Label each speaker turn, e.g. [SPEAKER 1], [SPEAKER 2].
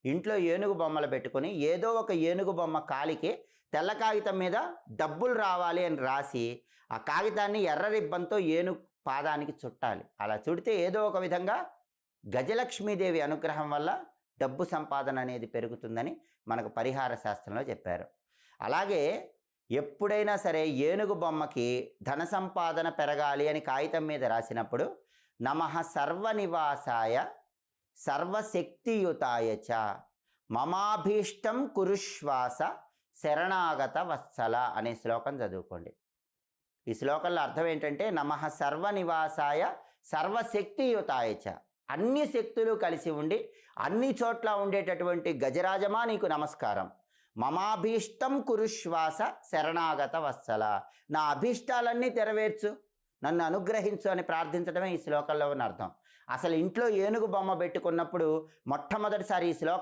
[SPEAKER 1] ఇంట్లో ఏనుగు బొమ్మలు పెట్టుకొని ఏదో ఒక ఏనుగు బొమ్మ కాలికి తెల్ల కాగితం మీద డబ్బులు రావాలి అని రాసి ఆ కాగితాన్ని ఎర్ర రిబ్బన్తో ఏనుగు పాదానికి చుట్టాలి. అలా చుడితే ఏదో ఒక విధంగా గజలక్ష్మీదేవి అనుగ్రహం వల్ల డబ్బు సంపాదన అనేది పెరుగుతుందని మనకు పరిహార శాస్త్రంలో చెప్పారు. అలాగే ఎప్పుడైనా సరే ఏనుగు బొమ్మకి ధన సంపాదన పెరగాలి అని కాగితం మీద రాసినప్పుడు నమః సర్వనివాసాయ సర్వశక్తియుతాయ చ మమాభీష్టం కురుశ్వాస శరణాగత వత్సల అనే శ్లోకం చదువుకోండి. ఈ శ్లోకంలో అర్థం ఏంటంటే నమః సర్వనివాసాయ సర్వశక్తియుతాయ చ, అన్ని శక్తులు కలిసి ఉండి అన్ని చోట్ల ఉండేటటువంటి గజరాజమా నీకు నమస్కారం. మమాభీష్టం కురుశ్వాస శరణాగత వత్సల, నా అభీష్టాలన్నీ నెరవేర్చు, నన్ను అనుగ్రహించు అని ప్రార్థించడమే ఈ శ్లోకంలో ఉన్న అర్థం. అసలు ఇంట్లో ఏనుగు బొమ్మ పెట్టుకున్నప్పుడు మొట్టమొదటిసారి ఈ శ్లోకం